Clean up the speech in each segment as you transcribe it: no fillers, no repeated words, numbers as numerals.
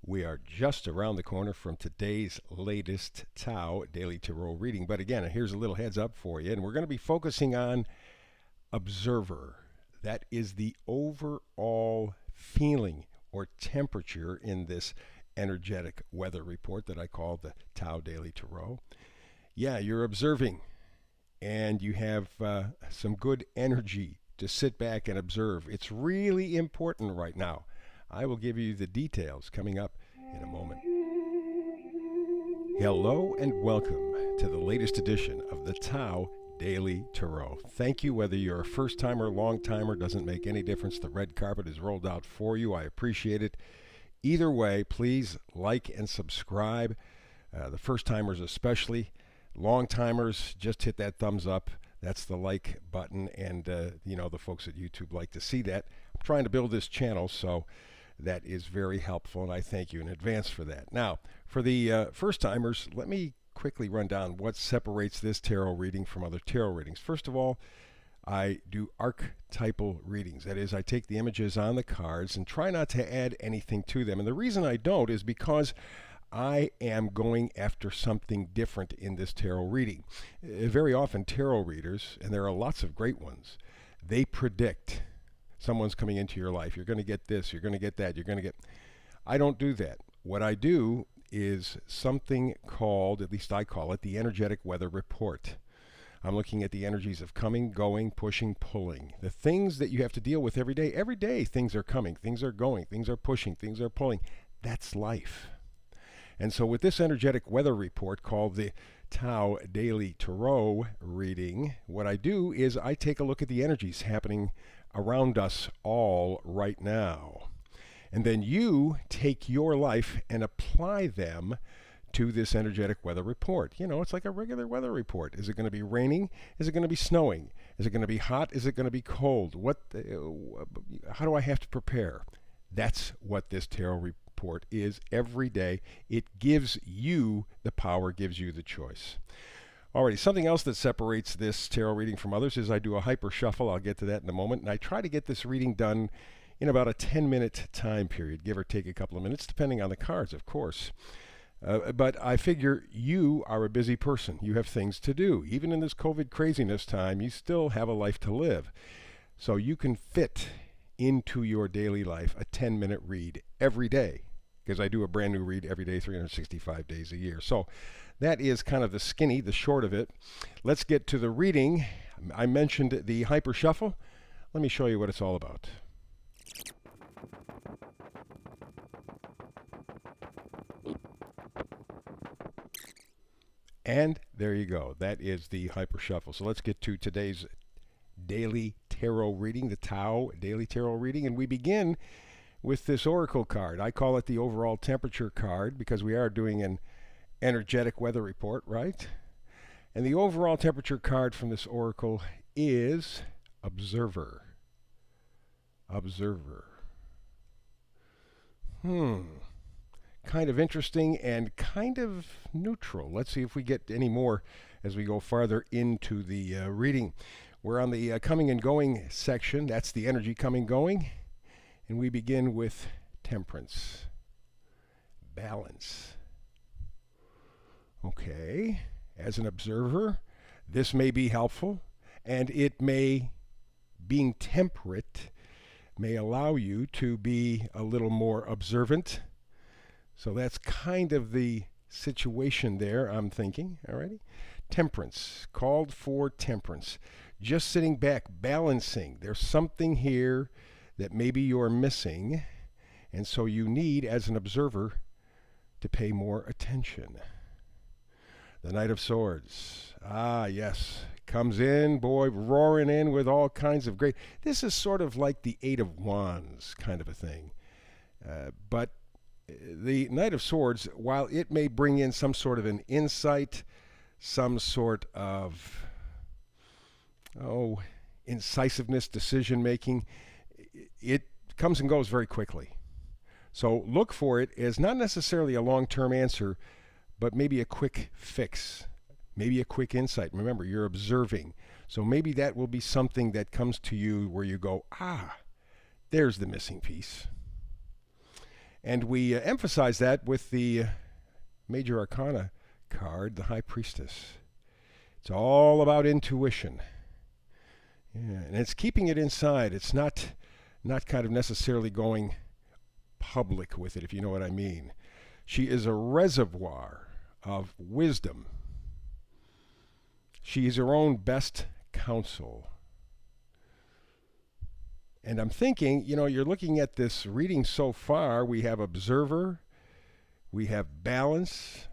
We are just around the corner from today's latest Tao Daily Tarot reading. But again, here's a little heads up for you. And we're going to be focusing on observer. That is the overall feeling or temperature in this energetic weather report that I call the Tao Daily Tarot. Yeah, you're observing and you have some good energy to sit back and observe. It's really important right now. I will give you the details coming up in a moment. Hello and welcome to the latest edition of the Tao Daily Tarot. Thank you, whether you're a first timer, long timer, doesn't make any difference. The red carpet is rolled out for you. I appreciate it. Either way, please like and subscribe. The first timers especially. Long timers, just hit that thumbs up. That's the like button, and the folks at YouTube like to see that. I'm trying to build this channel, so that is very helpful, and I thank you in advance for that. Now, for the first timers, let me quickly run down what separates this tarot reading from other tarot readings. First of all, I do archetypal readings. That is, I take the images on the cards and try not to add anything to them. And the reason I don't is because I am going after something different in this tarot reading. Very often, tarot readers, and there are lots of great ones, they predict someone's coming into your life. You're going to get this, you're going to get that, you're going to get... I don't do that. What I do is something called, at least I call it, the energetic weather report. I'm looking at the energies of coming, going, pushing, pulling. The things that you have to deal with every day. Every day things are coming, things are going, things are pushing, things are pulling. That's life. And so with this energetic weather report called the Tao Daily Tarot reading, what I do is I take a look at the energies happening around us all right now. And then you take your life and apply them to this energetic weather report. You know, it's like a regular weather report. Is it going to be raining? Is it going to be snowing? Is it going to be hot? Is it going to be cold? How do I have to prepare? That's what this tarot report is every day. It gives you the power, gives you the choice. Alrighty, something else that separates this tarot reading from others is I do a hyper shuffle. I'll get to that in a moment. And I try to get this reading done in about a 10-minute time period, give or take a couple of minutes, depending on the cards, of course. But I figure you are a busy person. You have things to do. Even in this COVID craziness time, you still have a life to live. So you can fit into your daily life a 10-minute read every day, because I do a brand new read every day, 365 days a year. So that is kind of the short of it. Let's get to the reading. I mentioned the hyper shuffle. Let me show you what it's all about. And there you go. That is the hyper shuffle. So let's get to today's daily tarot reading, the Tao Daily Tarot reading. And we begin with this oracle card. I call it the overall temperature card because we are doing an energetic weather report, right? And the overall temperature card from this oracle is observer. Observer. Kind of interesting and kind of neutral. Let's see if we get any more as we go farther into the reading. We're on the coming and going section. That's the energy coming, going. And we begin with temperance. Balance. Okay. As an observer, this may be helpful, and it may, being temperate, may allow you to be a little more observant. So that's kind of the situation there, I'm thinking. Alrighty. Temperance. Called for temperance. Just sitting back, balancing. There's something here that maybe you're missing, and so you need, as an observer, to pay more attention. The Knight of Swords. Ah, yes. Comes in, boy, roaring in with all kinds of great... This is sort of like the Eight of Wands kind of a thing. But the Knight of Swords, while it may bring in some sort of an insight, some sort of, incisiveness, decision-making, it comes and goes very quickly. So look for it as not necessarily a long-term answer, but maybe a quick fix, maybe a quick insight. Remember, you're observing. So maybe that will be something that comes to you where you go, there's the missing piece. And we emphasize that with the Major Arcana card, the High Priestess. It's all about intuition. Yeah, and it's keeping it inside. It's not kind of necessarily going public with it, if you know what I mean. She is a reservoir of wisdom. She is her own best counsel. And I'm thinking, you're looking at this reading so far. We have observer, we have balance,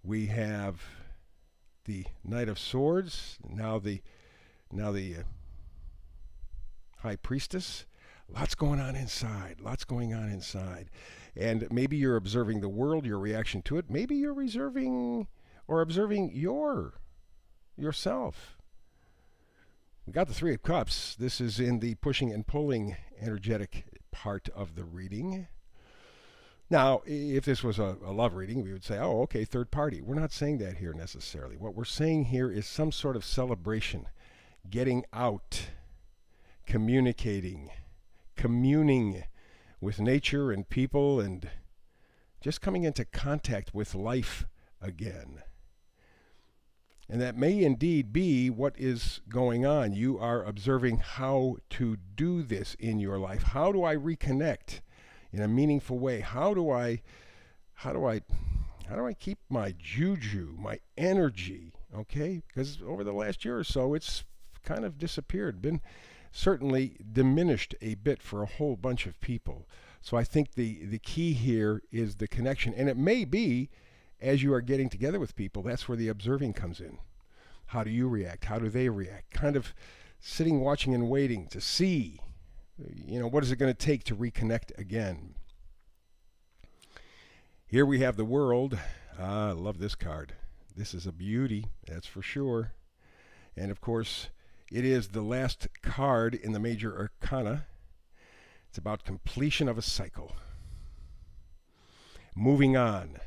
we have the Knight of Swords, now the High Priestess. Lots going on inside. And maybe you're observing the world, your reaction to it. Maybe you're observing yourself. We got the Three of Cups. This is in the pushing and pulling energetic part of the reading. Now, if this was a love reading, we would say, oh, okay, third party. We're not saying that here necessarily. What we're saying here is some sort of celebration, getting out, communicating, communing with nature and people, and just coming into contact with life again. And that may indeed be what is going on. You are observing how to do this in your life. How do I reconnect in a meaningful way? How do I keep my juju, my energy, okay? Because over the last year or so, it's kind of disappeared, been certainly diminished a bit for a whole bunch of people. So I think the key here is the connection. And it may be, as you are getting together with people, that's where the observing comes in. How do you react? How do they react? Kind of sitting, watching, and waiting to see, what is it going to take to reconnect again? Here we have the World. I love this card. This is a beauty, that's for sure. And of course, it is the last card in the Major Arcana. It's about completion of a cycle. Moving on.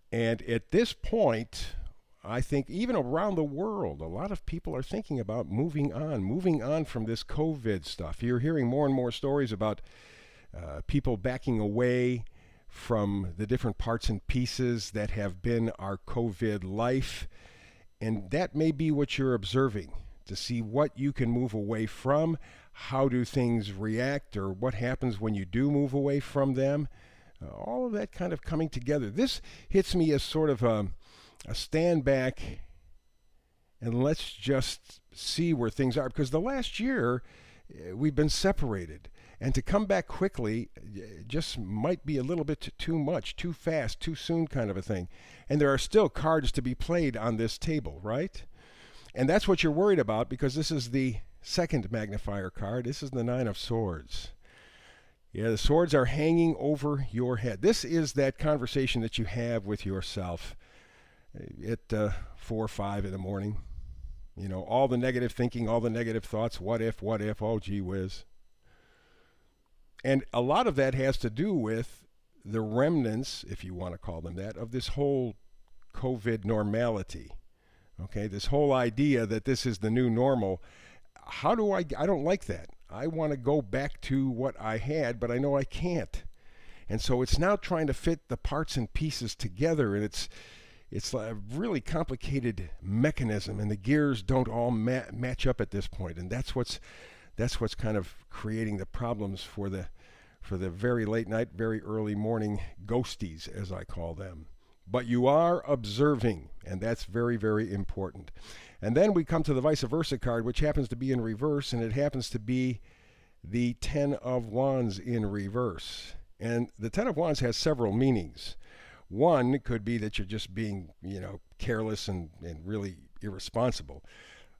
And at this point, I think even around the world, a lot of people are thinking about moving on from this COVID stuff. You're hearing more and more stories about people backing away from the different parts and pieces that have been our COVID life. And that may be what you're observing, to see what you can move away from, how do things react, or what happens when you do move away from them. All of that kind of coming together. This hits me as sort of a stand back and let's just see where things are. Because the last year, we've been separated. And to come back quickly just might be a little bit too much, too fast, too soon kind of a thing. And there are still cards to be played on this table, right? And that's what you're worried about, because this is the second magnifier card. This is the Nine of Swords. Yeah, the swords are hanging over your head. This is that conversation that you have with yourself at 4 or 5 in the morning. All the negative thinking, all the negative thoughts. What if, oh, gee whiz. And a lot of that has to do with the remnants, if you want to call them that, of this whole COVID normality. Okay, this whole idea that this is the new normal. I don't like that. I want to go back to what I had, but I know I can't. And so it's now trying to fit the parts and pieces together, and it's a really complicated mechanism, and the gears don't all match up at this point. And that's what's kind of creating the problems for the very late night, very early morning ghosties, as I call them. But you are observing, and that's very, very important. And then we come to the vice versa card, which happens to be in reverse, and it happens to be the Ten of Wands in reverse. And the Ten of Wands has several meanings. One could be that you're just being, careless and really irresponsible.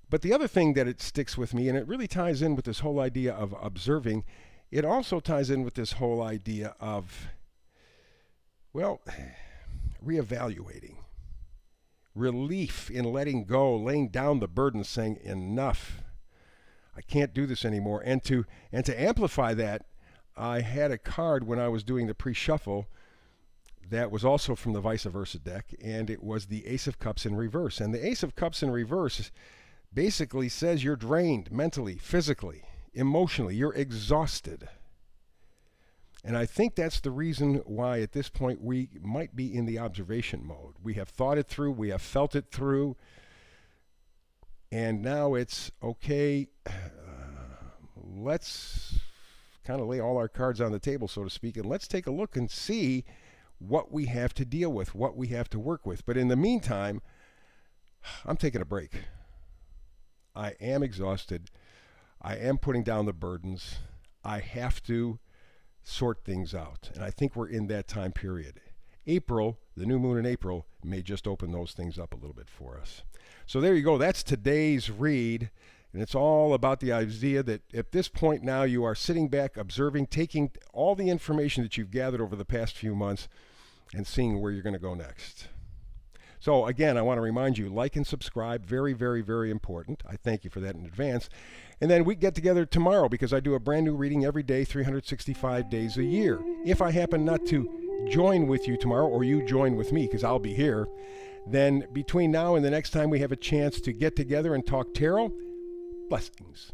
But the other thing that it sticks with me, and it really ties in with this whole idea of observing, it also ties in with this whole idea of, reevaluating. Relief in letting go, laying down the burden, saying enough. I can't do this anymore. And to amplify that, I had a card when I was doing the pre-shuffle that was also from the vice versa deck, and it was the Ace of Cups in reverse. And the Ace of Cups in reverse basically says you're drained mentally, physically, emotionally. You're exhausted. And I think that's the reason why at this point we might be in the observation mode. We have thought it through, we have felt it through, and now it's okay, let's kind of lay all our cards on the table, so to speak, and let's take a look and see what we have to deal with, what we have to work with. But in the meantime, I'm taking a break. I am exhausted. I am putting down the burdens. I have to sort things out. And I think we're in that time period. April, the new moon in April, may just open those things up a little bit for us. So there you go. That's today's read. And it's all about the idea that at this point now you are sitting back, observing, taking all the information that you've gathered over the past few months and seeing where you're going to go next. So again, I want to remind you, like and subscribe, very, very, very important. I thank you for that in advance. And then we get together tomorrow because I do a brand new reading every day, 365 days a year. If I happen not to join with you tomorrow, or you join with me because I'll be here, then between now and the next time we have a chance to get together and talk tarot, blessings.